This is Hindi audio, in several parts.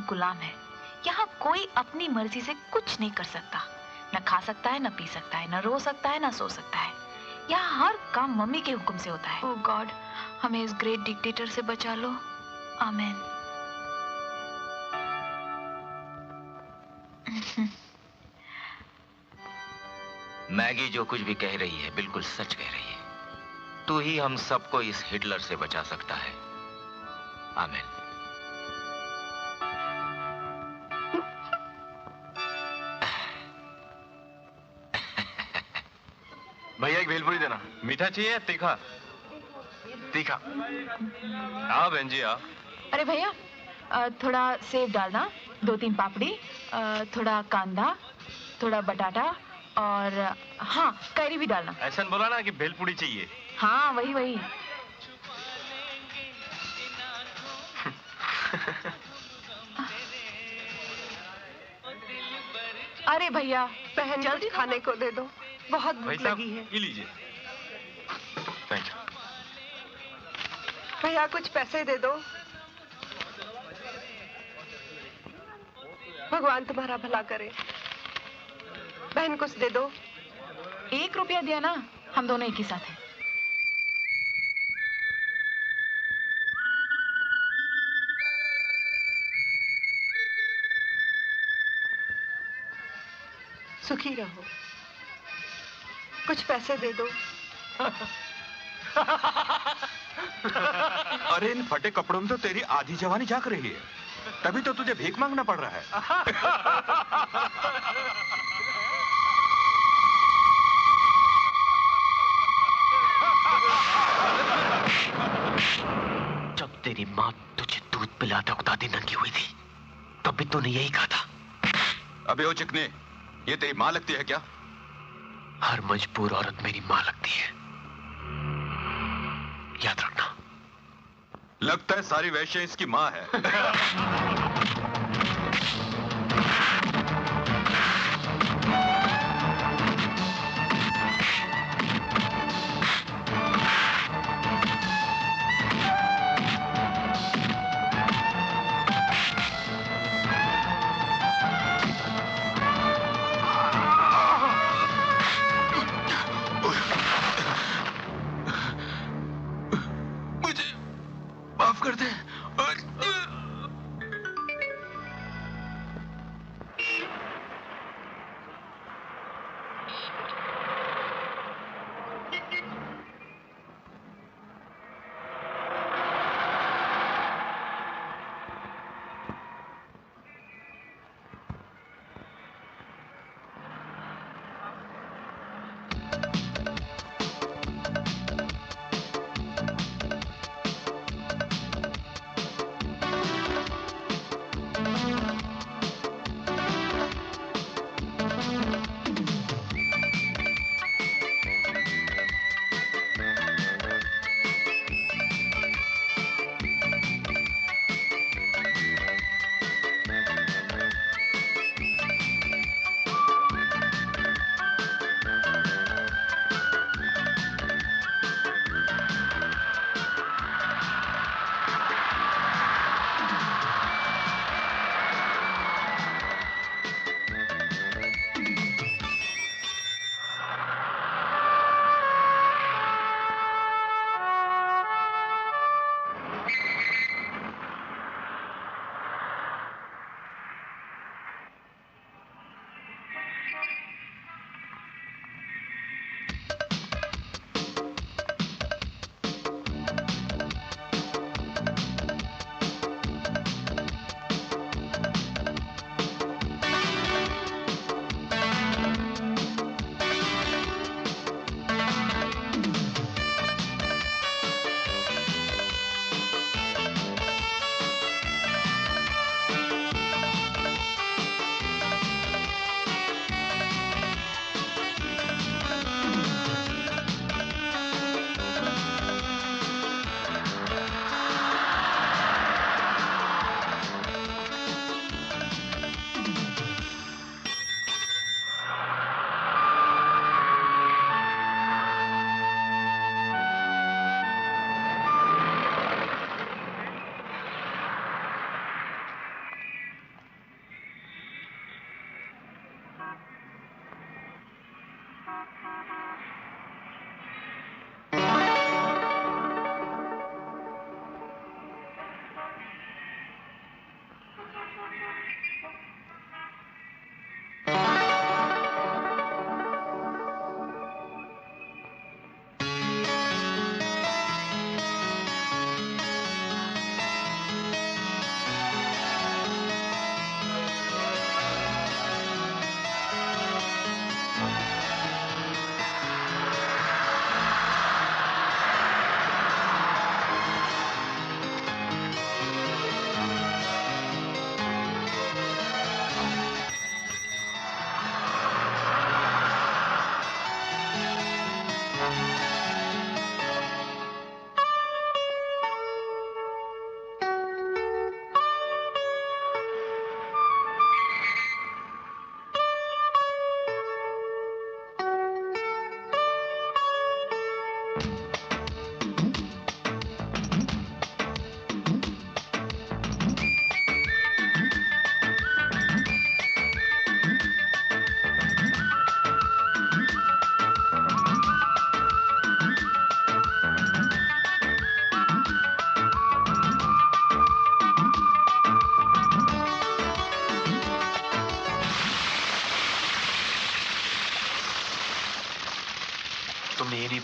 गुलाम है। यहाँ कोई अपनी मर्जी से कुछ नहीं कर सकता। न खा सकता है, न पी सकता है, न रो सकता है, न सो सकता है। यहाँ हर काम मम्मी के हुक्म से होता है। ओह गॉड, हमें इस ग्रेट डिक्टेटर से बचा लो। आमीन। मैगी जो कुछ भी कह रही है बिल्कुल सच कह रही है। तू ही हम सबको इस हिटलर से बचा सकता है। आमीन। भैया एक भेलपुरी देना। मीठा चाहिए या तीखा? तीखा। आओ बहन जी आओ। अरे भैया, थोड़ा सेब डालना, 2-3 पापड़ी, थोड़ा कांदा, थोड़ा बटाटा और हाँ कैरी भी डालना। ऐसा बोला ना कि भेलपुरी चाहिए। हाँ वही वही। अरे भैया, बहन जल्दी खाने को दे दो, बहुत भूख लगी है। ये लीजिए। Thank you. भैया कुछ पैसे दे दो। भगवान तुम्हारा भला करे। बहन कुछ दे दो। 1 रुपया दिया ना, हम दोनों एक ही साथ हैं। सुखी रहो। कुछ पैसे दे दो। अरे इन फटे कपड़ों में तो तेरी आधी जवानी झांक रही है, तभी तो तुझे भीख मांगना पड़ रहा है। जब तेरी माँ तुझे दूध पिलाता वक्त दादी नंगी हुई थी, तब भी तूने यही कहा था। अबे ओ चिकने, ये तेरी माँ लगती है क्या? हर मजबूर औरत मेरी माँ लगती है, याद रखना। लगता है सारी वैश्य इसकी माँ है।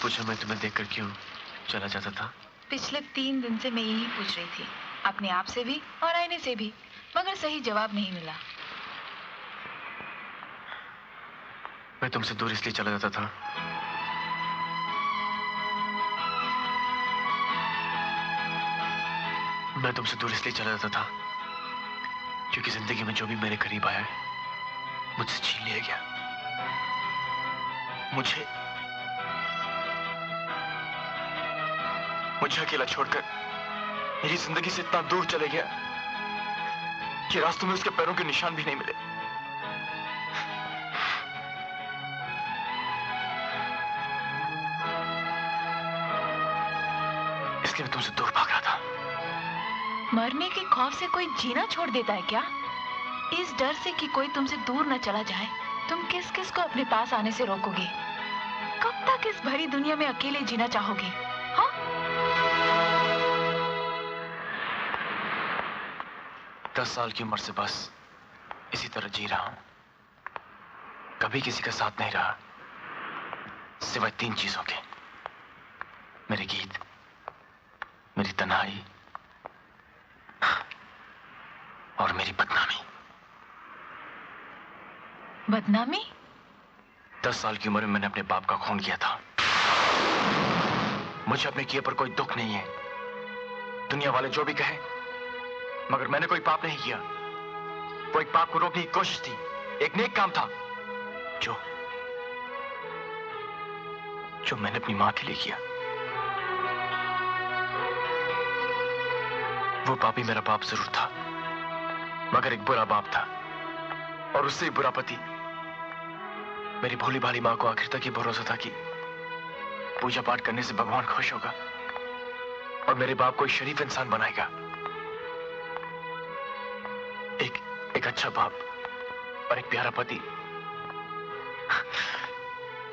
पूछा मैं तुम्हें देखकर क्यों चला जाता था? पिछले 3 दिन से मैं यही पूछ रही थी, अपने आप से भी और आईने से भी, मगर सही जवाब नहीं मिला। मैं तुमसे दूर इसलिए चला जाता था मैं तुमसे दूर इसलिए चला जाता था क्योंकि जिंदगी में जो भी मेरे करीब आया है मुझसे छीन लिया गया। मुझे अकेला छोड़कर मेरी जिंदगी से इतना दूर चले गया कि रास्तों में उसके पैरों के निशान भी नहीं मिले। इसलिए मैं तुमसे दूर भाग रहा था। मरने के खौफ से कोई जीना छोड़ देता है क्या? इस डर से कि कोई तुमसे दूर न चला जाए, तुम किस किस को अपने पास आने से रोकोगे? कब तक इस भरी दुनिया में अकेले जीना चाहोगे? हाँ? 10 साल की उम्र से बस इसी तरह जी रहा हूं। कभी किसी का साथ नहीं रहा सिवाय 3 चीजों के, मेरे गीत, मेरी तन्हाई और मेरी बदनामी। बदनामी? 10 साल की उम्र में मैंने अपने बाप का खून किया था। मुझे अपने किए पर कोई दुख नहीं है, दुनिया वाले जो भी कहे, मगर मैंने कोई पाप नहीं किया। वो एक पाप को रोकने की कोशिश थी, एक नेक काम था जो मैंने अपनी मां के लिए किया। वो पापी मेरा बाप जरूर था, मगर एक बुरा बाप था और उससे ही बुरा पति। मेरी भोली भाली मां को आखिर तक ही भरोसा था कि पूजा पाठ करने से भगवान खुश होगा और मेरे बाप को एक शरीफ इंसान बनाएगा। एक अच्छा बाप और एक प्यारा पति।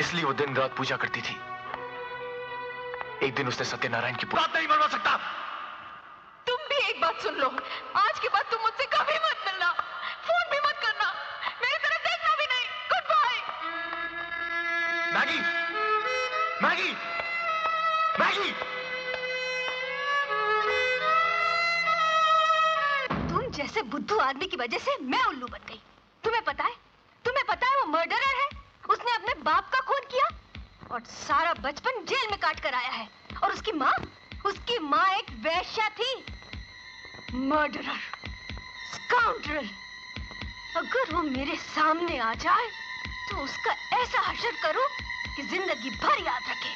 इसलिए वो दिन रात पूजा करती थी। एक दिन उसने सत्यनारायण की बात नहीं बनवा सकता। तुम भी एक बात सुन लो, आज के बाद तुम मुझसे कभी मत मिलना, फोन भी मत करना, मेरी तरफ देखना भी नहीं। Good bye. Maggie, Maggie, Maggie. तुम जैसे बुद्धू आदमी की वजह से मैं उल्लू बन गई। तुम्हें पता है वो मर्डरर है। उसने अपने बाप का खून किया और सारा बचपन जेल में काट कर आया है। और उसकी माँ एक वेश्या थी। Murderer, scoundrel. अगर वो मेरे सामने आ जाए तो उसका ऐसा हशर करूं कि जिंदगी भर याद रखे।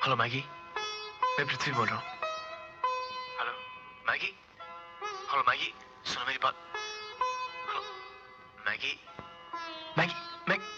हेलो मैगी, मैं पृथ्वी बोल रहा हूँ। हेलो मैगी, हेलो मैगी, सुनो मेरी बात। Hello Maggi, Maggie, Maggi.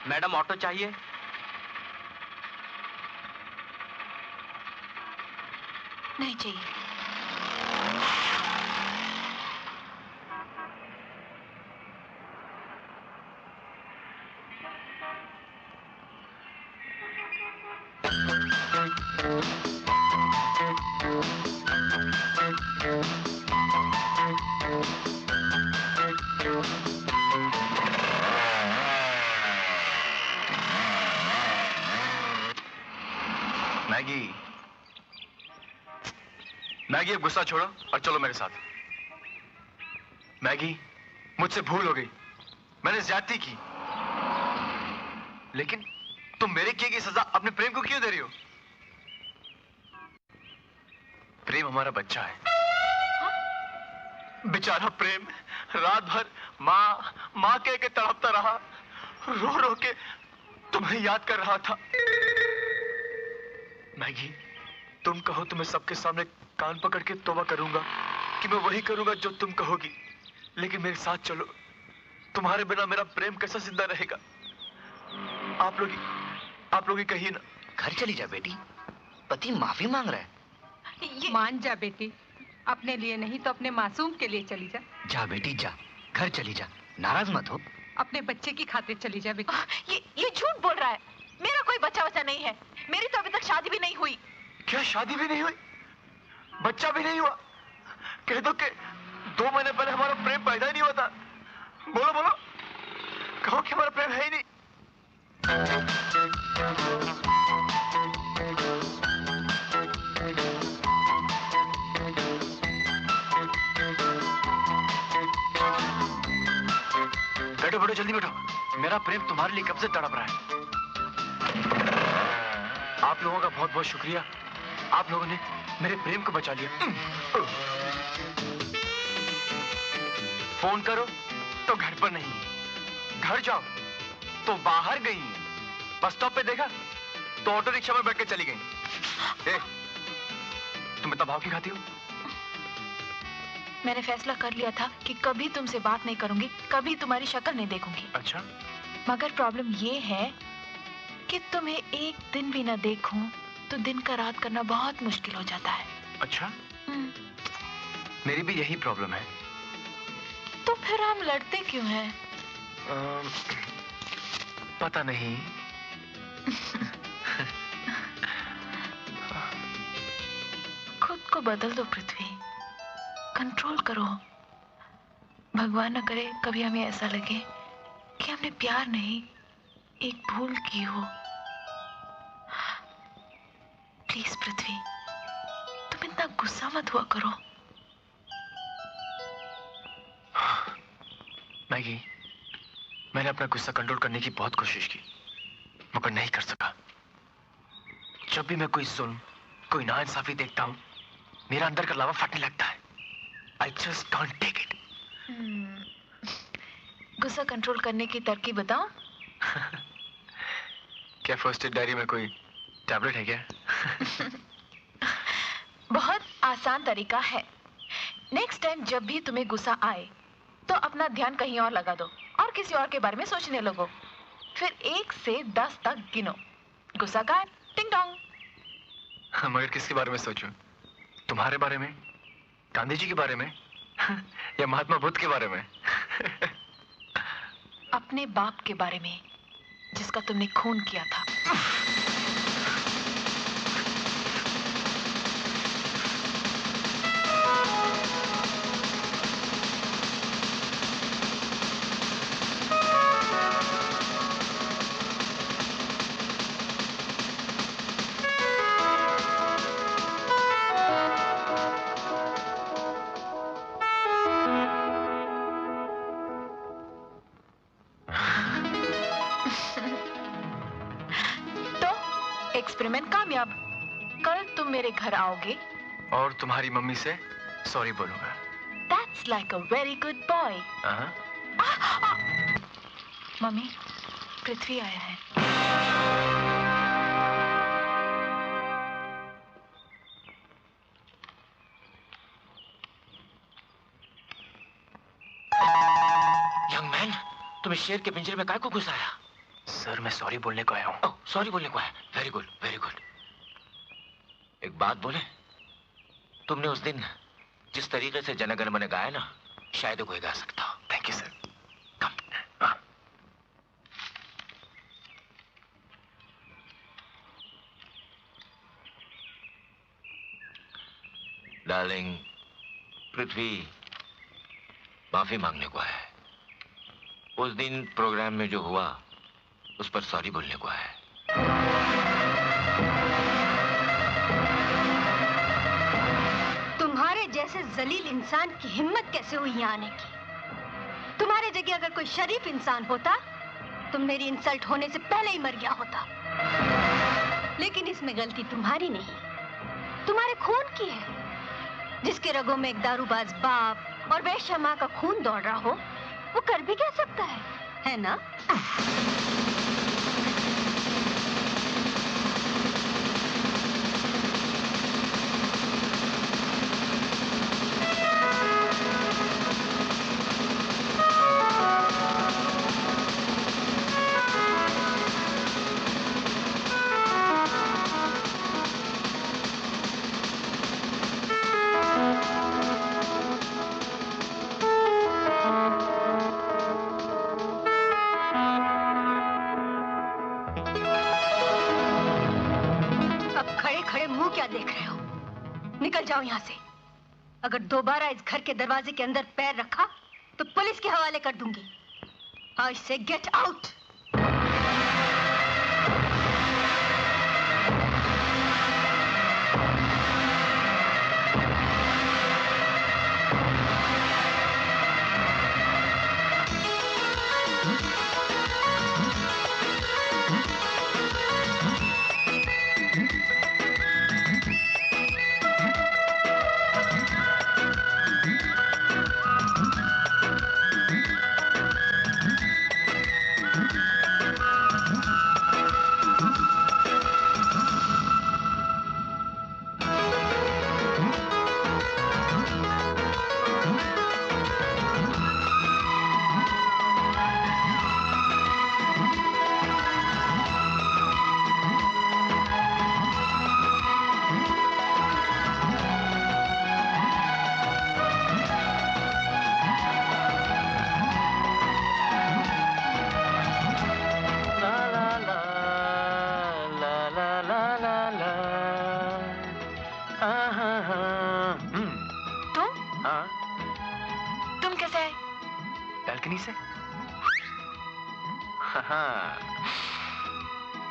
Madam auto चाहिए? नहीं चाहिए। मैगी, मैगी अब गुस्सा छोड़ो और चलो मेरे साथ। मैगी, मुझसे भूल हो गई, मैंने ज्यादती की, लेकिन तुम मेरे किए की सजा अपने प्रेम को क्यों दे रही हो? प्रेम हमारा बच्चा है। बेचारा प्रेम रात भर माँ कह के तड़पता रहा, रो रो के तुम्हें याद कर रहा था। मैगी, तुम कहो तो मैं सबके सामने कान पकड़ के तौबा करूंगा कि मैं वही करूंगा जो तुम कहोगी, लेकिन मेरे साथ चलो। तुम्हारे बिना मेरा प्रेम कैसा जिंदा रहेगा? आप लोग ही कहिए ना। घर चली जा बेटी, पति माफी मांग रहा है। मान जा बेटी, अपने लिए नहीं तो अपने मासूम के लिए चली जा। जा बेटी जा, घर चली जा, नाराज मत हो। अपने बच्चे की खातिर चली जा बेटी। ये झूठ बोल रहा है। मेरा कोई बच्चा वच्चा नहीं है। मेरी तो अभी तक शादी भी नहीं हुई। क्या शादी भी नहीं हुई? बच्चा भी नहीं हुआ? कह दो कि 2 महीने पहले हमारा प्रेम पैदा ही नहीं हुआ था। बोलो बोलो, कहो कि हमारा प्रेम है ही नहीं। बैठो बैठो, जल्दी बैठो। मेरा प्रेम तुम्हारे लिए कब से तड़प रहा है। आप लोगों का बहुत बहुत शुक्रिया, आप लोगों ने मेरे प्रेम को बचा लिया। फोन करो तो घर पर नहीं, घर जाओ तो बाहर गई, बस स्टॉप पे देखा तो ऑटो रिक्शा में बैठ के चली गई। तुम इतना भाव क्यों खाती हो? मैंने फैसला कर लिया था कि कभी तुमसे बात नहीं करूंगी, कभी तुम्हारी शक्ल नहीं देखूंगी। अच्छा, मगर प्रॉब्लम ये है कि तुम्हें एक दिन भी ना देखूं तो दिन का रात करना बहुत मुश्किल हो जाता है। अच्छा, मेरी भी यही प्रॉब्लम है। तो फिर हम लड़ते क्यों हैं? पता नहीं। खुद को बदल दो पृथ्वी, कंट्रोल करो। भगवान न करे कभी हमें ऐसा लगे कि हमने प्यार नहीं, एक भूल की हो। प्लीज पृथ्वी, तुम इतना गुस्सा मत हुआ करो। मैगी, मैंने अपना गुस्सा कंट्रोल करने की बहुत कोशिश की, मगर नहीं कर सका। जब भी मैं कोई जुल्म, कोई नाइंसाफी देखता हूं, मेरा अंदर का लावा फटने लगता है। I just can't take it. गुस्सा कंट्रोल करने की तरकीब बताओ। क्या फर्स्ट एड डायरी में कोई टैबलेट है क्या? बहुत आसान तरीका है। नेक्स्ट टाइम जब भी तुम्हें गुस्सा आए तो अपना ध्यान कहीं और लगा दो और किसी और के बारे में सोचने लगो। फिर 1 से 10 तक गिनो, गुस्सा गायब, टिंग टोंग। मगर किसके बारे में सोचूं? तुम्हारे बारे में, गांधी जी के बारे में या महात्मा बुद्ध के बारे में? अपने बाप के बारे में, जिसका तुमने खून किया था। एक्सपेरिमेंट कामयाब। कल तुम मेरे घर आओगे और तुम्हारी मम्मी से सॉरी बोलूंगा। That's like a very good boy. Mummy, Prithvi आया है। यंग मैन, तुम्हें शेर के पिंजरे में काय को घुसाया? सर मैं सॉरी बोलने को आया हूँ। सॉरी बोलने को आया? Very good, very good. एक बात बोले, तुमने उस दिन जिस तरीके से जन गण मन गाया ना, शायद कोई गा सकता। Thank you sir. डार्लिंग, पृथ्वी माफी मांगने को है। उस दिन प्रोग्राम में जो हुआ उस पर सॉरी बोलने को है। तुम्हारे जैसे जलील इंसान की हिम्मत कैसे हुई यहाँ आने की? तुम्हारे जगह अगर कोई शरीफ इंसान होता तो मेरी इंसल्ट होने से पहले ही मर गया होता। लेकिन इसमें गलती तुम्हारी नहीं, तुम्हारे खून की है। जिसके रगों में एक दारूबाज बाप और वैश्या माँ का खून दौड़ रहा हो, वो कर भी क्या सकता है ना? निकल जाओ यहाँ से। अगर दोबारा इस घर के दरवाजे के अंदर पैर रखा तो पुलिस के हवाले कर दूंगी। आज से गेट आउट।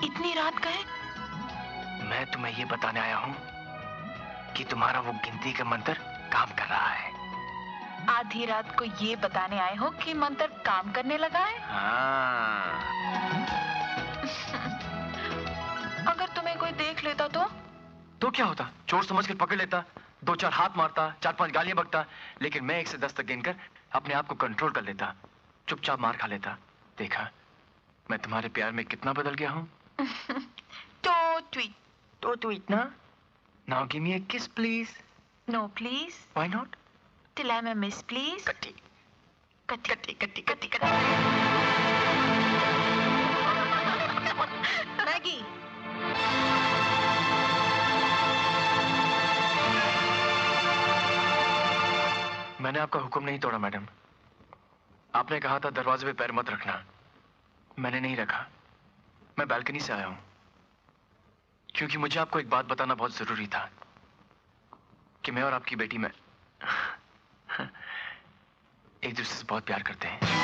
इतनी रात गए? मैं तुम्हें ये बताने आया हूँ कि तुम्हारा वो गिनती का मंत्र काम कर रहा है। आधी रात को ये बताने आए हो कि मंत्र काम करने लगा है? हाँ। अगर तुम्हें कोई देख लेता तो क्या होता? चोर समझ कर पकड़ लेता, 2-4 हाथ मारता, 4-5 गालियां बकता, लेकिन मैं 1 से 10 तक गिनकर अपने आप को कंट्रोल कर लेता, चुपचाप मार खा लेता। देखा मैं तुम्हारे प्यार में कितना बदल गया हूँ। तो ट्वीट ना। Now give me a kiss please. No please. Why not? Till I'm a miss please. कट्टी। मैगी। मैंने आपका हुक्म नहीं तोड़ा मैडम। आपने कहा था दरवाजे पे पैर मत रखना, मैंने नहीं रखा। मैं बालकनी से आया हूं क्योंकि मुझे आपको एक बात बताना बहुत जरूरी था कि मैं और आपकी बेटी में एक दूसरे से बहुत प्यार करते हैं।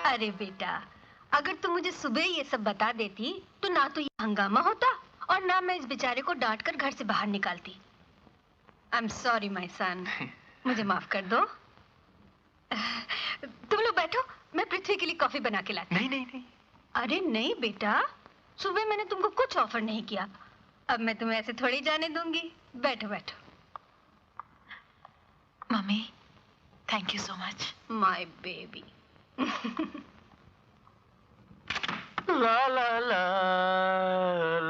अरे बेटा, अगर तुम मुझे सुबह ये सब बता देती तो ना तो ये हंगामा होता और ना मैं इस बेचारे को डांट कर घर से बाहर निकालती। I am sorry my son, मुझे माफ कर दो। मैं पृथ्वी के लिए कॉफी बना के लाती। नहीं नहीं नहीं। अरे नहीं बेटा, सुबह मैंने तुमको कुछ ऑफर नहीं किया, अब मैं तुम्हें ऐसे थोड़ी जाने दूंगी। बैठो बैठो। Mummy, thank you so much. My baby. ला ला ला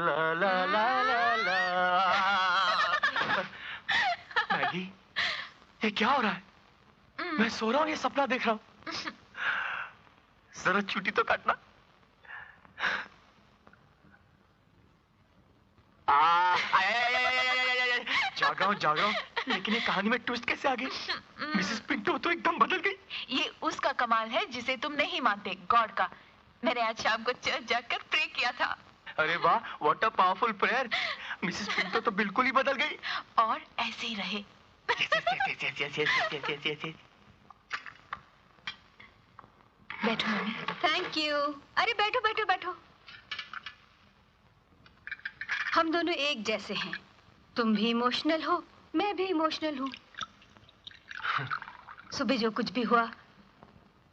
ला ला ला ला ला। मैगी, ये क्या हो रहा है? मैं सो रहा हूँ, ये सपना देख रहा हूँ। जरा छुट्टी तो काटना। जाग रहा हूँ, लेकिन ये कहानी में ट्विस्ट कैसे आ गई? मिसेस पिंटो तो एकदम बदल गई। ये उसका कमाल है जिसे तुम नहीं मानते, गॉड का। मैंने आज शाम को चर्च जाकर प्रे किया था। अरे वाह, what a powerful prayer. Mrs Pinto तो बिल्कुल ही बदल गई। और ऐसे ही रहे। बैठो मम्मी। Thank you. अरे बैठो बैठो बैठो। हम दोनों एक जैसे हैं। तुम भी इमोशनल हो, मैं भी इमोशनल हूँ। सुबह जो कुछ भी हुआ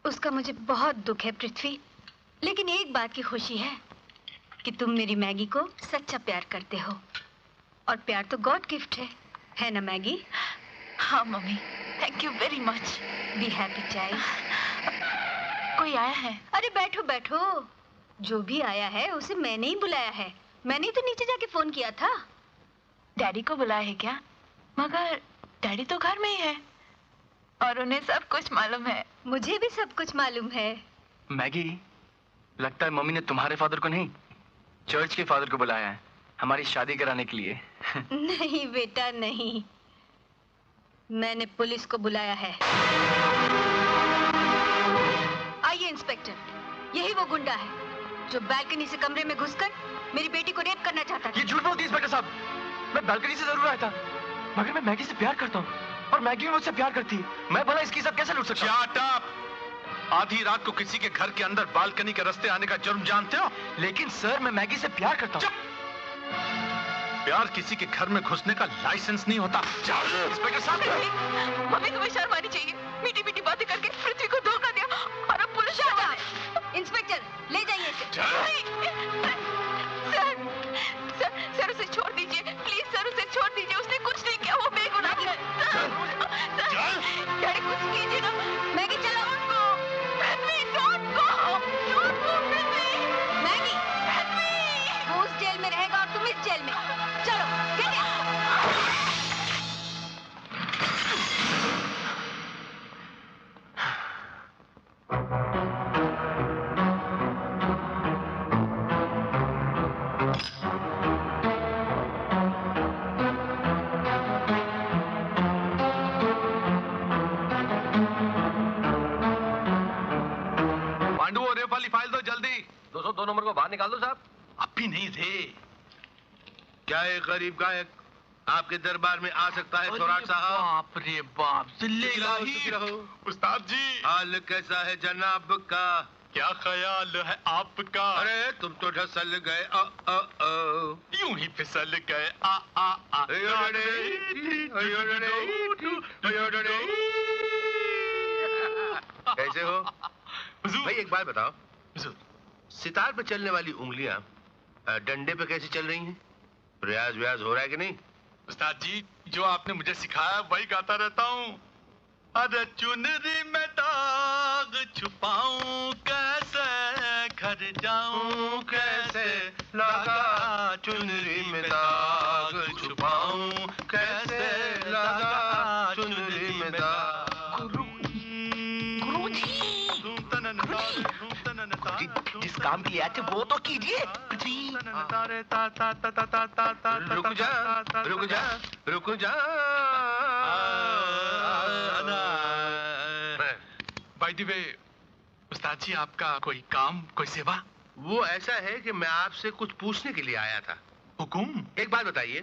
उसका मुझे बहुत दुख है पृथ्वी, लेकिन एक बात की खुशी है कि तुम मेरी मैगी को सच्चा प्यार करते हो, और प्यार तो गॉड गिफ्ट है ना मैगी? हाँ mummy, thank you very much. Be happy child. कोई आया है? अरे बैठो बैठो। जो भी आया है उसे मैंने ही बुलाया है। मैंने तो नीचे जाके फोन किया था। डैडी को बुलाया है क्या? मगर डैडी तो घर में ही है और उन्हें सब कुछ मालूम है। मुझे भी सब कुछ मालूम है। मैगी, लगता है मम्मी ने तुम्हारे फादर को नहीं, चर्च के फादर को बुलाया है हमारी शादी कराने के लिए। नहीं बेटा नहीं, मैंने पुलिस को बुलाया है। आइए इंस्पेक्टर, यही वो गुंडा है जो बालकनी से कमरे में घुसकर मेरी बेटी को रेप करना चाहता था। ये झूठ बोलती है इंस्पेक्टर साहब। मैं बालकनी से जरूर आया था, मगर मैं मैगी से प्यार करता हूँ और मैगी भी मुझसे प्यार करती है। मैं भला इसकी इज्जत कैसे लूट सकता हूँ? Shut up! आधी रात को किसी के घर के अंदर बालकनी के रास्ते आने का जुर्म जानते हो? लेकिन सर, मैं मैगी से प्यार करता हूँ। प्यार किसी के घर में घुसने का लाइसेंस नहीं होता। इंस्पेक्टर साहब, मम्मी तुम्हें शर्म आनी चाहिए। मीठी मीठी बातें करके पृथ्वी को धोखा दिया और अब पुलिस आ रहा है। इंस्पेक्टर ले जाइए इसे। सर उसे छोड़ दीजिए प्लीज। सर उसे छोड़ दीजिए, उसने कुछ नहीं किया, वो बेगुनाह है। डैडी कुछ कीजिए ना। मैगी चलो। पृथ्वी डोंट गो। पृथ्वी। मैगी, वो उस जेल में रहेगा और तुम इस जेल में। चलो get out। पांडु और रेप वाली फाइल दो जल्दी। 202 नंबर को बाहर निकाल दो साहब। अब भी नहीं थे। क्या एक गरीब गायक आपके दरबार में आ सकता है सौराठ साहब? बाप रे बाप, जिल्ले इलाही। उस्ताद जी, हाल कैसा है जनाब का? क्या ख्याल है आपका? अरे तुम तो ढसल गए। यूं ही फिसल गए। कैसे हो भाई? एक बात बताओ, सितार पे चलने वाली उंगलियां डंडे पे कैसे चल रही हैं? प्रयास व्यास हो रहा है कि नहीं? उस्ताद जी, जो आपने मुझे सिखाया वही गाता रहता हूँ। अरे चुनरी में दाग छुपाऊं कैसे, घर जाऊं कैसे, लगा चुनरी में दाग छुपाऊं कैसे, लगा चुनरी में दाग। जिस काम के लिए आए थे वो तो कीजिए। रुक जा रुक जा रुक जा। बाय द वे, उस्ताद जी, आपका कोई काम, कोई सेवा? वो ऐसा है कि मैं आपसे कुछ पूछने के लिए आया था। हुकुम। एक बात बताइए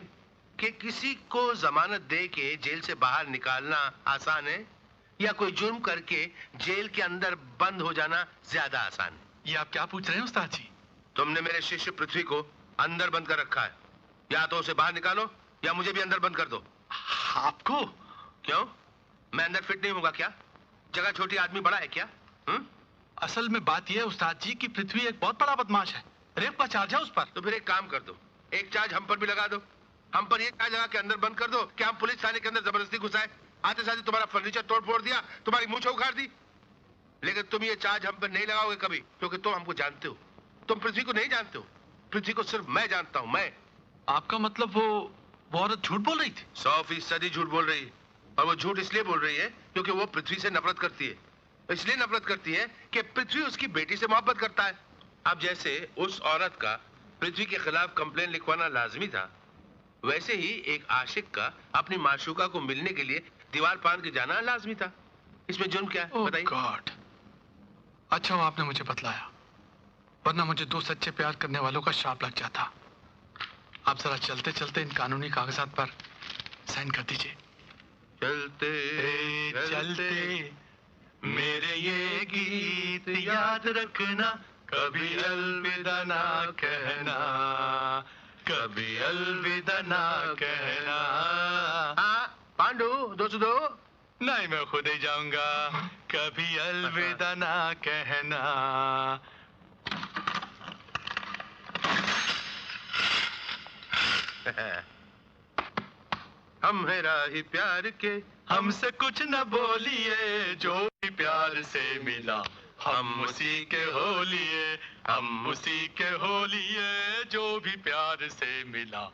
कि किसी को जमानत दे के जेल से बाहर निकालना आसान है या कोई जुर्म करके जेल के अंदर बंद हो जाना ज्यादा आसान है? ये आप क्या पूछ रहे हैं उस्ताद जी? तुमने मेरे शिष्य पृथ्वी को अंदर बंद कर रखा है, या तो उसे बाहर निकालो या मुझे भी अंदर बंद कर दो। आपको? क्यों? मैं अंदर फिट नहीं होगा क्या? जगह छोटी, आदमी बड़ा है क्या? असल में बात यह है उस्ताद जी कि पृथ्वी एक बहुत बड़ा बदमाश है। रेप का चार्ज है उस पर। तो फिर एक काम कर दो, एक चार्ज हम पर भी लगा दो। हम पर ये चार्ज लगा के अंदर बंद कर दो कि हम पुलिस थाने के अंदर जबरदस्ती घुसाए, आते साथ तुम्हारा फर्नीचर तोड़ फोड़ दिया, तुम्हारी मूंछ उखाड़ दी। लेकिन तुम ये चार्ज हम पर नहीं लगाओगे कभी, क्योंकि तुम हमको जानते हो। तुम पृथ्वी को नहीं जानते हो, पृथ्वी को सिर्फ मैं जानता हूँ, मैं। आपका मतलब वो औरत झूठ बोल रही थी? 100% झूठ बोल रही है। और वो झूठ इसलिए बोल रही है क्योंकि वो पृथ्वी से नफरत करती है। इसलिए नफरत करती है कि पृथ्वी उसकी बेटी से मोहब्बत करता है। अब जैसे उस औरत का पृथ्वी के खिलाफ कंप्लेन लिखवाना लाजमी था, वैसे ही एक आशिक का अपनी माशूका को मिलने के लिए दीवार पान के जाना लाजमी था। इसमें जुर्म क्या है बताइए? गॉड, अच्छा वो आपने मुझे बतलाया, वरना मुझे दो सच्चे प्यार करने वालों का श्राप लग जाता। आप जरा चलते चलते इन कानूनी कागजात पर साइन कर दीजिए। चलते चलते मेरे ये गीत याद रखना, कभी अलविदा ना कहना, कभी अलविदा ना कहना। हाँ पांडु 202। नहीं, मैं खुद ही जाऊंगा। कभी अलविदा ना कहना। हम है राही प्यार के, हमसे कुछ न बोलिए, जो भी प्यार से मिला हम उसी के हो लिए, हम उसी के हो लिए, जो भी प्यार से मिला।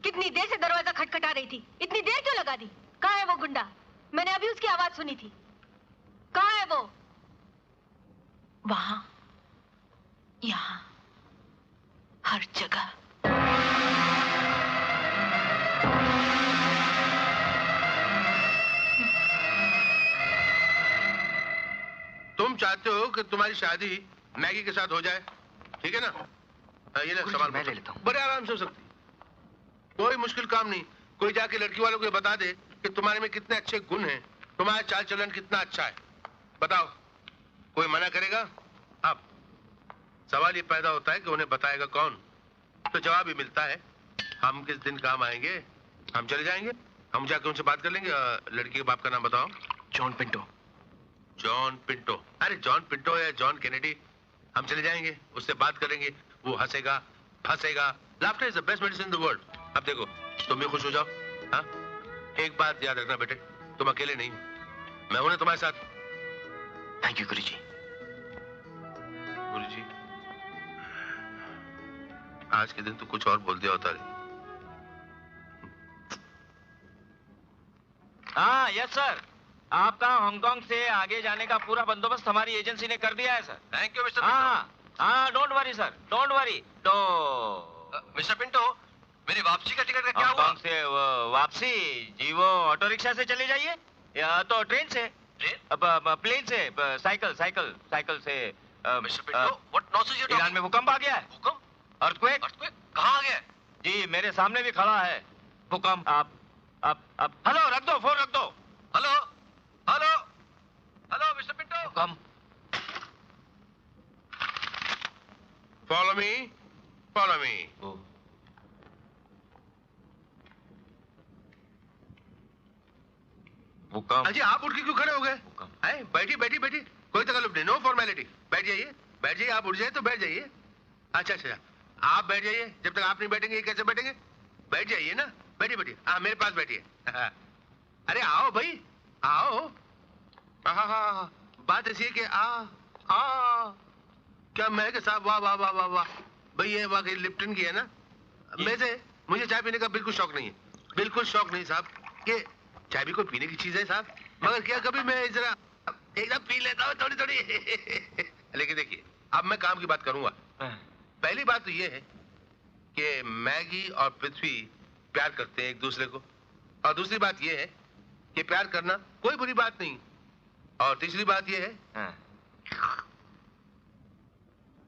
कितनी देर से दरवाजा खटखटा रही थी, इतनी देर क्यों लगा दी? कहाँ है वो गुंडा? मैंने अभी उसकी आवाज सुनी थी। कहाँ है वो? वहां, यहाँ, हर जगह। तुम चाहते हो कि तुम्हारी शादी मैगी के साथ हो जाए, ठीक है ना? ये ले सवाल मैं ले लेता हूँ। बड़े आराम से हो सकती, कोई मुश्किल काम नहीं। कोई जाके लड़की वालों को ये बता दे कि तुम्हारे में कितने अच्छे गुण हैं, तुम्हारा चाल चलन कितना अच्छा है। बताओ, कोई मना करेगा? अब सवाल ये पैदा होता है कि उन्हें बताएगा कौन? तो जवाब ही मिलता है, हम किस दिन काम आएंगे, हम चले जाएंगे, हम जाके उनसे बात कर लेंगे। लड़की के बाप का नाम बताओ। John Pinto. John Pinto? अरे जॉन पिंटो या जॉन कैनेडी, हम चले जाएंगे, उससे बात करेंगे, वो हंसेगा, फंसेगा। Laughter is the best medicine in the world. अब देखो, तुम भी खुश हो जाओ। हाँ, एक बात याद रखना बेटे, तुम अकेले नहीं, मैं हूं ना तुम्हारे साथ। थैंक यू गुरुजी। गुरुजी, आज के दिन तो कुछ और बोल दिया होता रे। हाँ यस सर, आपका हांगकांग से आगे जाने का पूरा बंदोबस्त हमारी एजेंसी ने कर दिया है सर। थैंक यू मिस्टर हाँ don't worry sir, don't worry. तो मिस्टर पिंटो, मेरी वापसी का टिकट का क्या हुआ? हांगकांग से वापसी जी, वो ऑटो रिक्शा से चले जाइए या तो ट्रेन से, प्लेन से, साइकिल साइकिल साइकिल से। Mister Pinto, what nonsense you talking? Iran में भूकंप आ गया है। भूकंप? अर्थक्वेक? अर्थक्वेक कहाँ आ गया? जी मेरे सामने भी खड़ा है भूकंप। आप हेलो रख दो, फोन रख दो। Hello hello hello mister Pinto, भूकंप। Follow me, follow me. भूकंप। अजी आप उठ के क्यों खड़े हो गए? बैठी बैठी बैठी, कोई तकलीफ नहीं, नो फॉर्मेलिटी। बैठ जाइए, बैठ जाइए। आप उठ जाइए तो बैठ जाइए। अच्छा अच्छा, आप बैठ जाइए। जब तक आप नहीं बैठेंगे ये कैसे बैठेंगे? बैठ जाइए ना, बैठिए बैठिए। हाँ मेरे पास बैठिए। अरे आओ भाई, आओ। हाँ, बात ऐसी है कि क्या महक है साहब, वाह वाह वाह वाह वाह। भाई ये वाकई लिप्टन की है ना? वैसे मुझे चाय पीने का बिल्कुल शौक नहीं है, बिल्कुल शौक नहीं साहब। ये चाय भी कोई पीने की चीज है साहब, मगर क्या कभी मैं जरा एकदम पी लेता हूँ थोड़ी थोड़ी। लेकिन देखिए, अब मैं काम की बात करूंगा। पहली बात तो ये है कि मैगी और पृथ्वी प्यार करते हैं एक दूसरे को, और दूसरी बात ये है कि प्यार करना कोई बुरी बात नहीं, और तीसरी बात ये है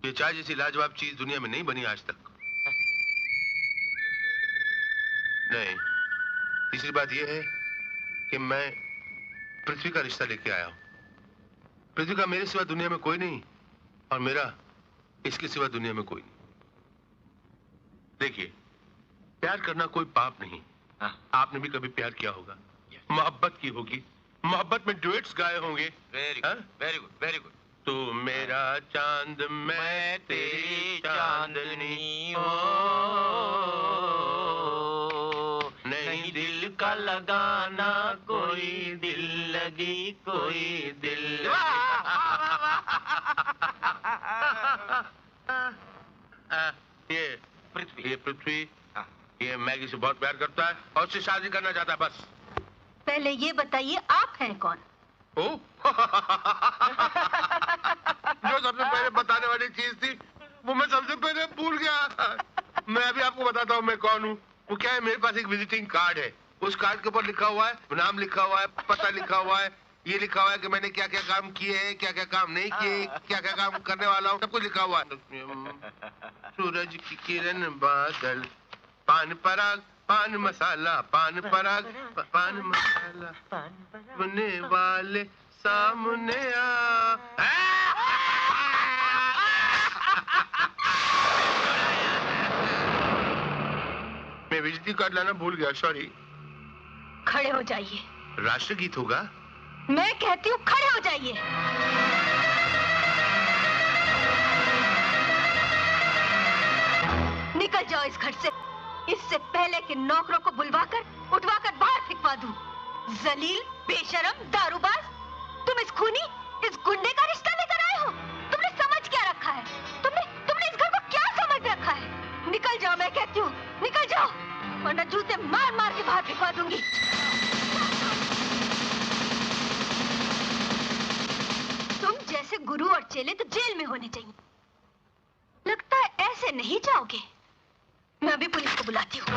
कि चाय जैसी लाजवाब चीज दुनिया में नहीं बनी आज तक। नहीं, तीसरी बात यह है कि मैं पृथ्वी का रिश्ता लेके आया हूं। पृथ्वी का मेरे सिवा दुनिया में कोई नहीं, और मेरा इसके सिवा दुनिया में कोई नहीं। देखिए, प्यार करना कोई पाप नहीं। आपने भी कभी प्यार किया होगा, मोहब्बत की होगी, मोहब्बत में डुएट्स गाए होंगे। Very good, very good, very good. तू मेरा चांद, मैं तेरी चांदनी हो, नहीं दिल का लगाना कोई दिल लगी, कोई दिल ये पृथ्वी ये मैगी से बहुत प्यार करता है और उससे शादी करना चाहता है। बस पहले ये बताइए, आप हैं कौन? ओ जो सबसे पहले बताने वाली चीज थी वो मैं सबसे पहले भूल गया। मैं अभी आपको बताता हूँ मैं कौन हूँ। वो क्या है, मेरे पास एक विजिटिंग कार्ड है। उस कार्ड के ऊपर लिखा हुआ है, नाम लिखा हुआ है, पता लिखा हुआ है, ये लिखा हुआ है कि मैंने क्या क्या काम किए हैं, क्या क्या काम नहीं किए, क्या क्या काम करने वाला हूँ, सब कुछ लिखा हुआ है। सूरज की किरण, बादल, पान पराग, पान मसाला, पान पराग, पान मसाला, बनने वाले सामने आ। मैं विजिटिंग कार्ड लाना भूल गया, सॉरी। खड़े हो जाइए। राष्ट्रगीत होगा। मैं कहती हूँ खड़े हो जाइए। निकल जाओ इस घर से, इससे पहले कि नौकरों को बुलवाकर उठवाकर बाहर फेंकवा दूं। जलील, बेशरम, दारूबाज, तुम इस खूनी, इस गुंडे का रिश्ता लेकर आए हो। तुमने समझ क्या रखा है? तुमने इस घर को क्या समझ रखा है? निकल जाओ, मैं कहती हूँ निकल जाओ, वरना जूते मार मार के बाहर फेंकवा दूंगी। तुम जैसे गुरु और चेले तो जेल में होने चाहिए। लगता है ऐसे नहीं जाओगे। मैं अभी पुलिस को बुलाती हूँ।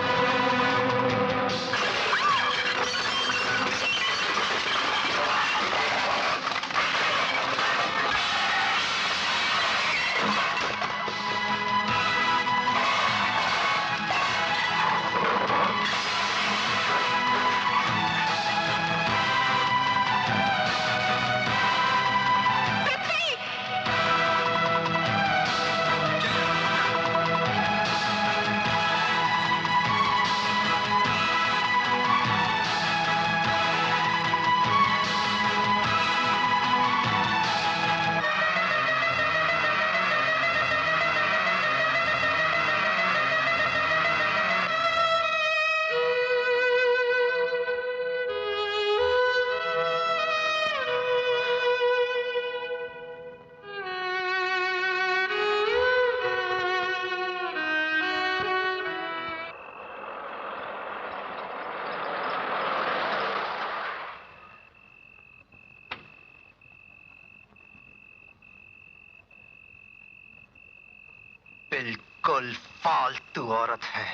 बिल्कुल फालतू औरत है।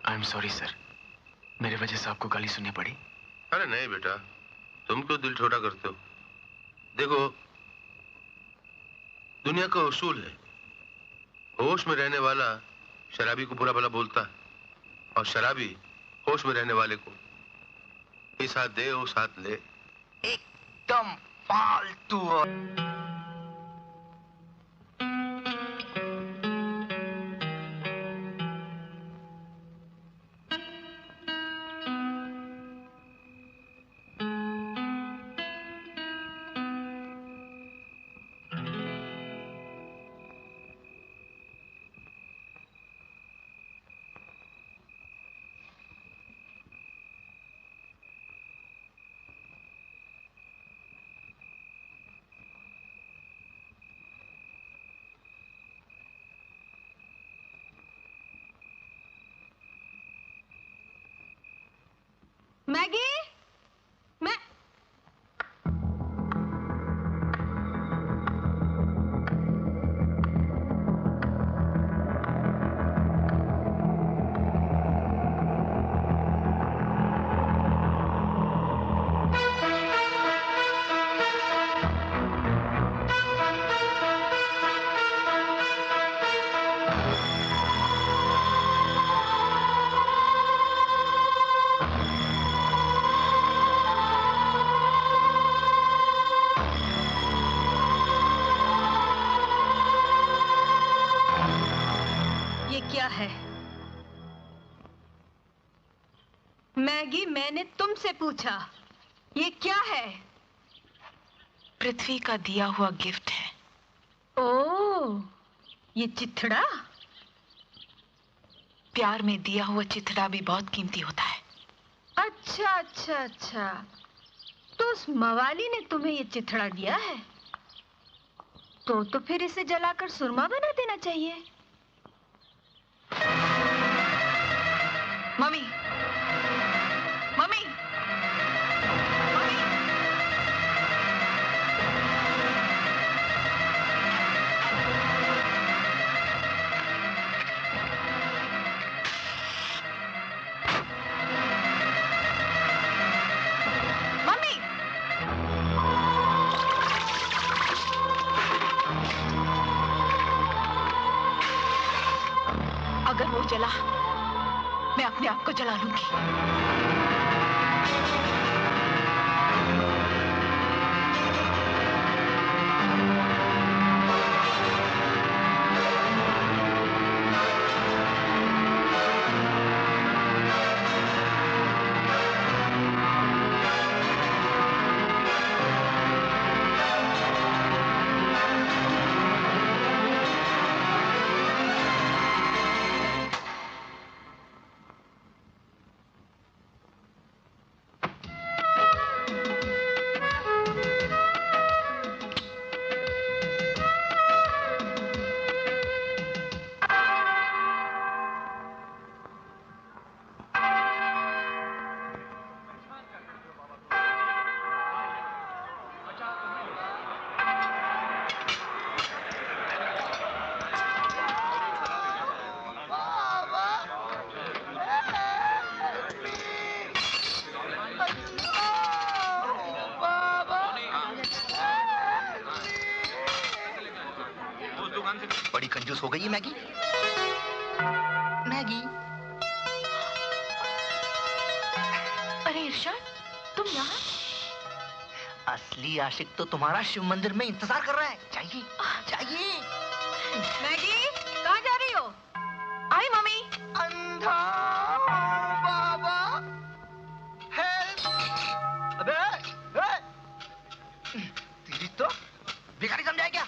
आई एम सॉरी सर, मेरी वजह से आपको गाली सुननी पड़ी। अरे नहीं बेटा, तुम क्यों दिल छोटा करते हो? देखो, दुनिया का उसूल है, होश में रहने वाला शराबी को बुरा भला बोलता है, और शराबी होश में रहने वाले को इस हाथ दे उस हाथ ले। एकदम फालतू। क्या है? मैगी, मैंने तुमसे पूछा, ये क्या है? पृथ्वी का दिया हुआ गिफ्ट है। ओह, ये चिथड़ा? प्यार में दिया हुआ चिथड़ा भी बहुत कीमती होता है। अच्छा अच्छा अच्छा, तो उस मवाली ने तुम्हें ये चिथड़ा दिया है? तो फिर इसे जलाकर सुरमा बना देना चाहिए। Mummy, mummy, mummy. मम्मी, अगर वो जला, मैं अपने आप को जला लूंगी। बड़ी कंजूस हो गई है मैगी। मैगी, अरे इरशाद, तुम यहाँ? असली आशिक तो तुम्हारा शिव मंदिर में इंतजार कर रहा है। चाहिए चाहिए। मैगी, कहाँ जा रही हो? आई मम्मी। अंधा बाबा, हेल्प! अबे, तेरी तो भिखारी समझाए क्या?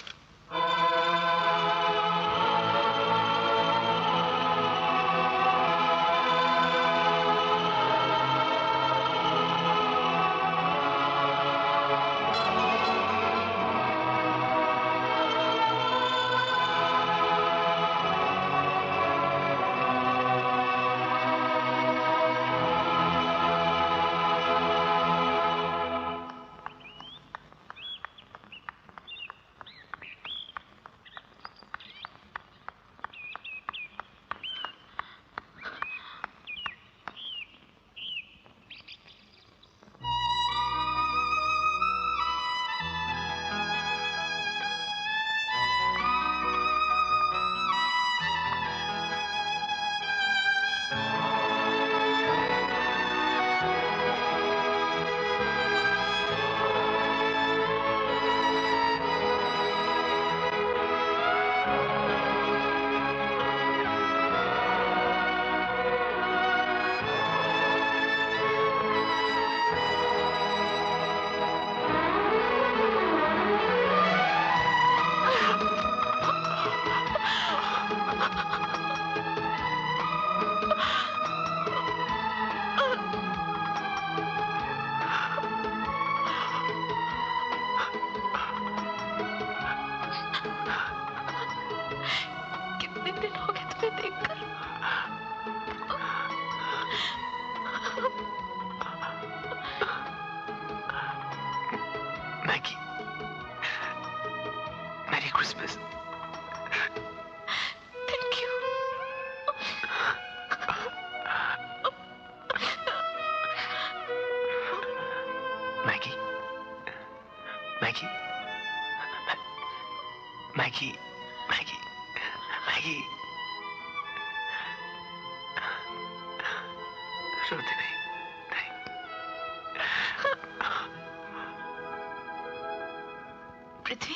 पृथ्वी,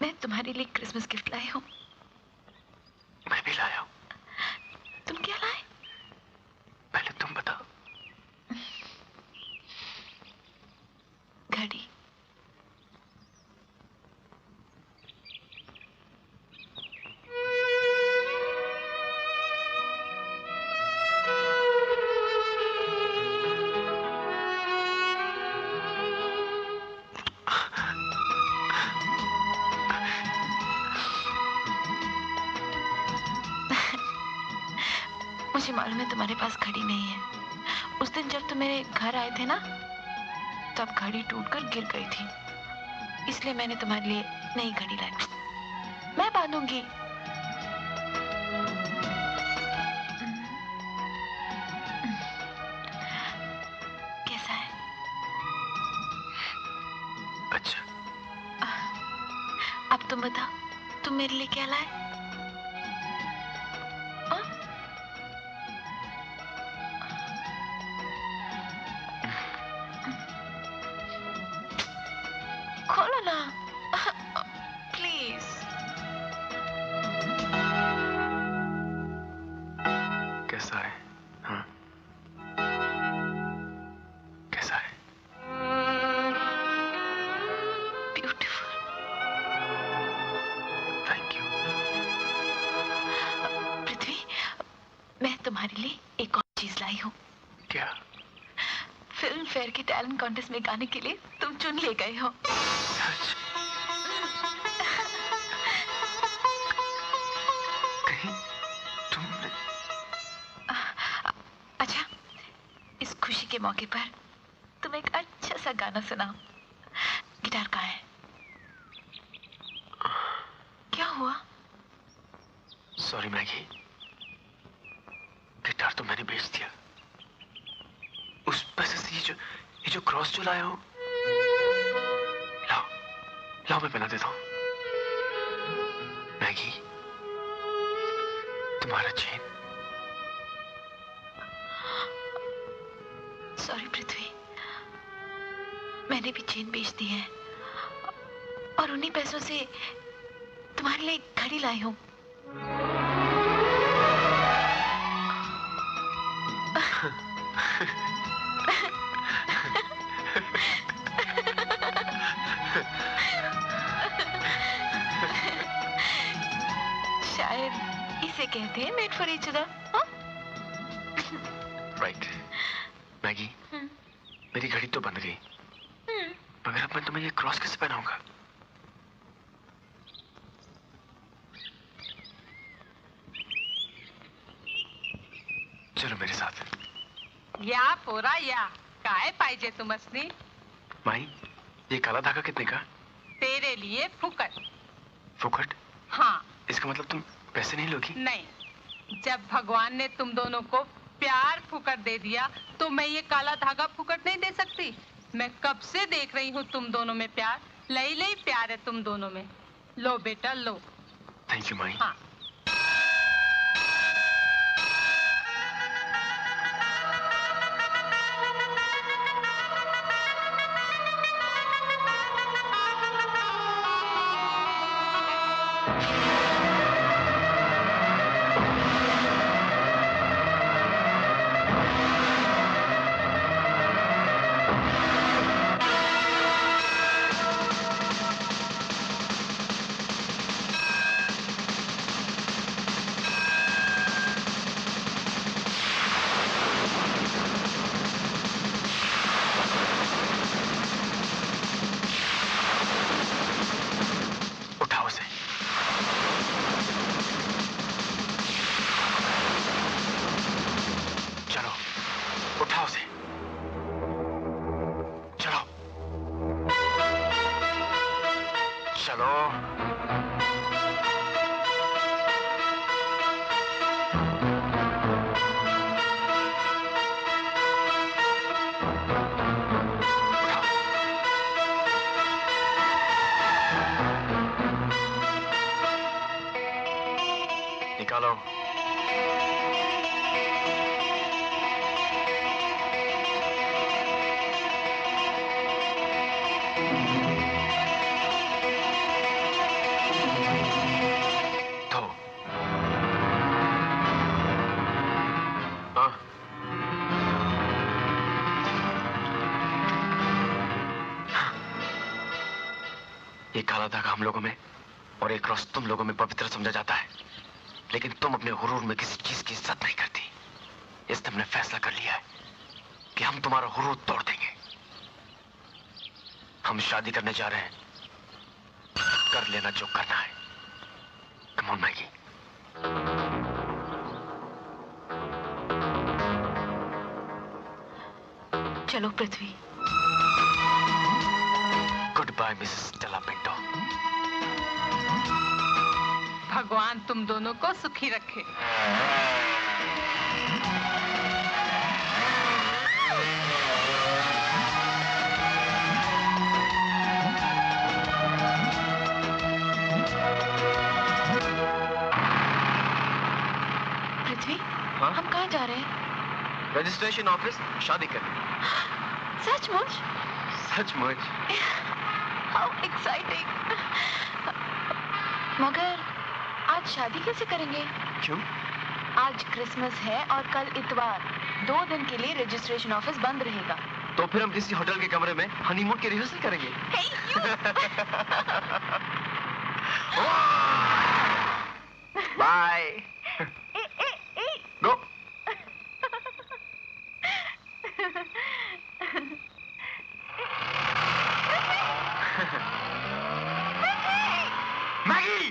मैं तुम्हारे लिए क्रिसमस गिफ्ट लाई हूँ। मैं भी लाया हूँ। घड़ी। मुझे मालूम है तुम्हारे पास घड़ी नहीं है। उस दिन जब तुम मेरे घर आए थे ना, तब घड़ी टूटकर गिर गई थी, इसलिए मैंने तुम्हारे लिए नई घड़ी लाई। मैं बांधूंगी। कैसा है? अच्छा। अब तुम बताओ, तुम मेरे लिए क्या लाए? खोलो ना, प्लीज। कैसा है? हाँ? कैसा है? ब्यूटीफुल। Thank you. पृथ्वी, मैं तुम्हारे लिए एक और चीज लाई हूँ। क्या? फिल्म फेयर के टैलेंट कॉन्टेस्ट में गाने के लिए तुम चुन ले गए हो। कहीं तुमने? अच्छा, इस खुशी के मौके पर तुम एक अच्छा सा गाना सुनाओ। गिटार कहाँ है? क्या हुआ? सॉरी मैगी, गिटार तो मैंने बेच दिया। उस पैसे से ये जो क्रॉस जो लाया हूं, लाओ लाओ, मैं पहना देता हूं। मैगी, तुम्हारा चेन। सॉरी पृथ्वी, मैंने भी चेन बेच दी है और उन्हीं पैसों से तुम्हारे लिए एक घड़ी लाई हूँ। शायद इसे कहते हैं made for each other. Right. Maggi, मेरी घड़ी तो बंद गई, मगर अब मैं तुम्हें ये क्रॉस कैसे पहनाऊंगा? चलो मेरे साथ। या पोरा या काय पाहिजे तुमसनी? माई, ये काला धागा कितने का? तेरे लिए फुकट। फुकट? हाँ। इसका मतलब तुम पैसे नहीं लोगी? नहीं, जब भगवान ने तुम दोनों को प्यार फुकट दे दिया तो मैं ये काला धागा फुकट नहीं दे सकती। मैं कब से देख रही हूँ तुम दोनों में प्यार, लई लई प्यार है तुम दोनों में। लो बेटा लो। थैंक यू माई। हाँ। निकालो। धो। हाँ। हाँ। ये काला धागा हम लोगों में और एक रोज तुम लोगों में पवित्र समझा जाता है, लेकिन तुम अपने गुरूर में किसी चीज की इज्जत नहीं करती। इसलिए हमने फैसला कर लिया है कि हम तुम्हारा गुरूर तोड़ देंगे। हम शादी करने जा रहे हैं। कर लेना जो करना है। Come on Maggie. चलो Prithvi. Goodbye Mrs Stella Pinto. भगवान तुम दोनों को सुखी रखे। पृथ्वी, हाँ? हम कहाँ जा रहे हैं? रजिस्ट्रेशन ऑफिस शादी करने। सचमुच? सचमुच। How exciting. मगर आज शादी कैसे करेंगे? क्यों? आज क्रिसमस है और कल इतवार। 2 दिन के लिए रजिस्ट्रेशन ऑफिस बंद रहेगा। तो फिर हम किसी होटल के कमरे में हनीमून की रिहर्सल करेंगे। Hey, you! Bye. Go. Maggie!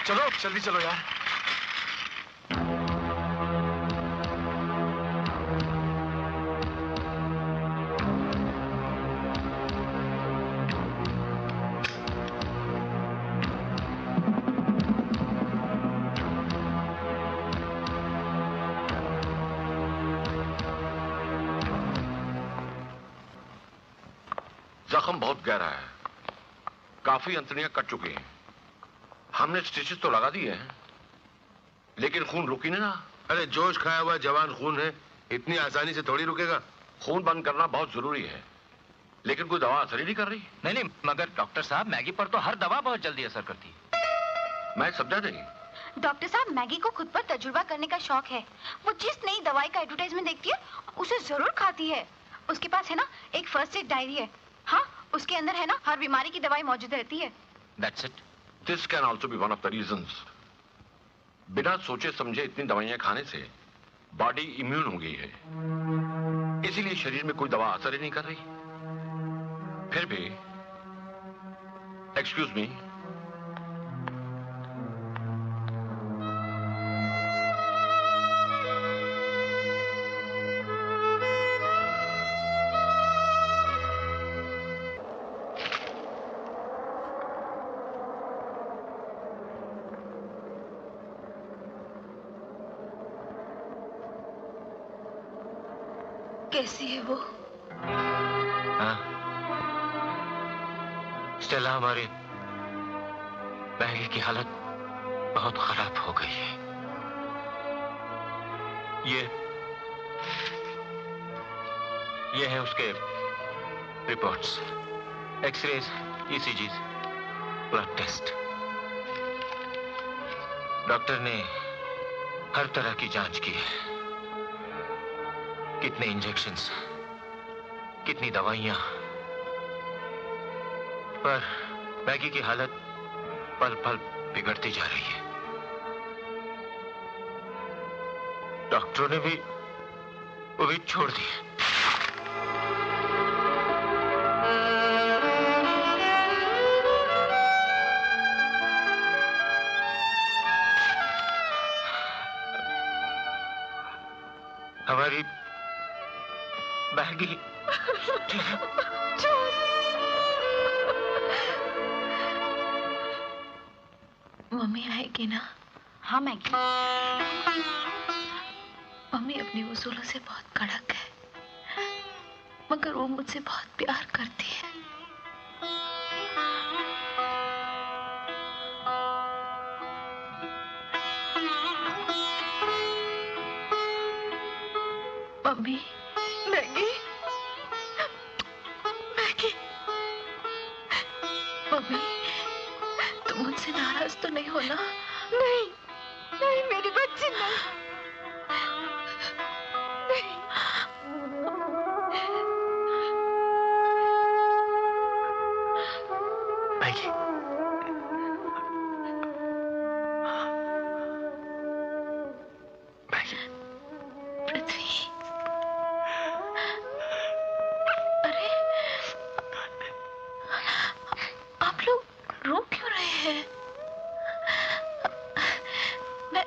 चलो जल्दी चलो यार। जख्म बहुत गहरा है, काफी अंतड़ियां कट चुकी हैं। हमने स्टिचेस तो लगा दिए हैं, लेकिन खून रुक ही नहीं रहा। अरे जोश खाया हुआ जवान खून है, इतनी आसानी से थोड़ी रुकेगा। खून बंद करना बहुत जरूरी है, लेकिन कोई दवा असर ही नहीं कर रही। नहीं, मगर डॉक्टर साहब मैगी पर तो हर दवा बहुत जल्दी असर करती है। मैं समझा नहीं। डॉक्टर साहब, मैगी को खुद पर तजुर्बा करने का शौक है। वो जिस नई दवाई का एडवर्टाइजमेंट देखती है उसे जरूर खाती है। उसके पास है ना एक फर्स्ट एड डायरी है। हाँ, उसके अंदर है ना हर बीमारी की दवाई मौजूद रहती है। That's it. This can also be one of the reasons. बिना सोचे समझे इतनी दवाइयां खाने से बॉडी इम्यून हो गई है, इसीलिए शरीर में कोई दवा असर ही नहीं कर रही। फिर भी एक्सक्यूज मी, कैसी है वो? हाँ, स्टेला, हमारी मैगी की हालत बहुत खराब हो गई है। ये है उसके reports, x-rays, ECGs, blood test. Doctor ने हर तरह की जांच की है। कितने इंजेक्शंस, कितनी दवाइयां, पर मैगी की हालत पल पल बिगड़ती जा रही है। डॉक्टरों ने भी उम्मीद छोड़ दी है। हमारी मैगी मम्मी आएगी ना? हाँ मैगी। मम्मी अपनी उसूलों से बहुत कड़क है, मगर वो मुझसे बहुत प्यार करती है। Mummy, Maggi, Maggi. मम्मी, तुम मुझसे नाराज तो नहीं हो ना? नहीं, नहीं मेरी बच्ची नहीं। मैगी, पृथ्वी, अरे आप लोग रो क्यों रहे हैं? मैं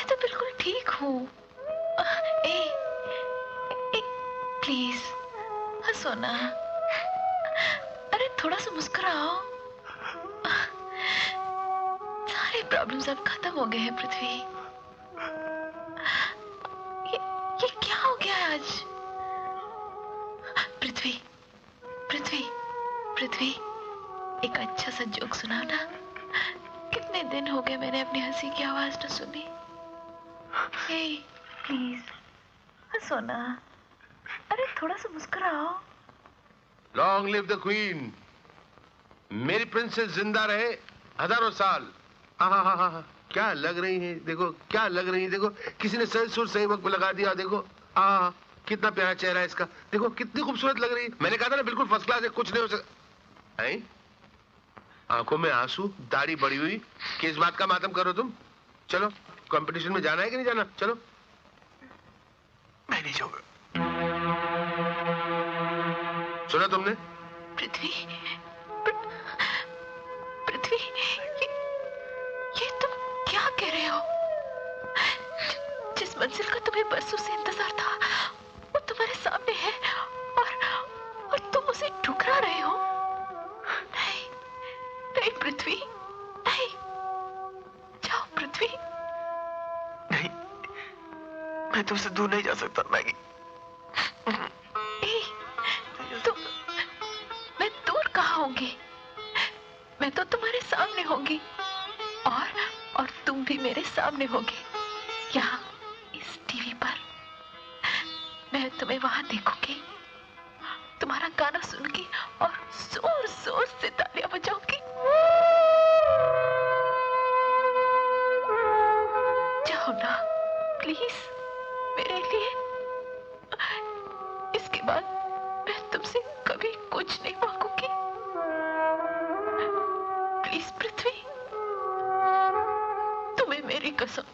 तो बिल्कुल ठीक हूँ। प्लीज हंसो ना। अरे थोड़ा सा मुस्कुराओ। सारे प्रॉब्लम्स अब खत्म हो गए हैं पृथ्वी। ये क्या हो गया आज? पृथ्वी, पृथ्वी, पृथ्वी, एक अच्छा सा जोक सुनाओ ना। कितने दिन हो गए मैंने अपनी हंसी की आवाज न सुनी। प्लीज हंसो ना। अरे थोड़ा सा मुस्कुराओ। Long live the queen. मेरी प्रिंसेस जिंदा रहे हजारों साल। हाँ, क्या लग रही है, देखो क्या लग रही है, देखो किसी ने सही सुर सही वक्त पे लगा दिया। देखो कितना प्यारा चेहरा है इसका, देखो कितनी खूबसूरत लग रही है। मैंने कहा था ना बिल्कुल फर्स्ट क्लास है, कुछ नहीं हो सकता। आंखों में आंसू, दाढ़ी बड़ी हुई, किस बात का मातम करो तुम? चलो कंपटीशन में जाना है कि नहीं जाना? चलो। मैं नहीं जाऊंगा। सुना तुमने? पृथ्वी, पृथ्वी, ये तुम क्या कह रहे हो? जिस मंजिल का तुम्हें बरसों से इंतजार था वो तुम्हारे सामने है और तुम उसे ठुकरा रहे हो। नहीं, नहीं पृथ्वी, नहीं। जाओ पृथ्वी। नहीं, मैं तुमसे दूर नहीं जा सकता मैगी। मैं दूर कहाँ होंगी? मैं तो तुम्हारे सामने होंगी और तुम भी मेरे सामने होगे। यहाँ इस टीवी पर मैं तुम्हें वहां देखूंगी, तुम्हारा गाना सुनूंगी और जोर जोर से तालियां बजाऊंगी। जाओ ना प्लीज मेरे लिए। इसके बाद मैं तुमसे कभी कुछ नहीं मांगूंगी। प्लीज पृथ्वी, तुम्हें मेरी कसम।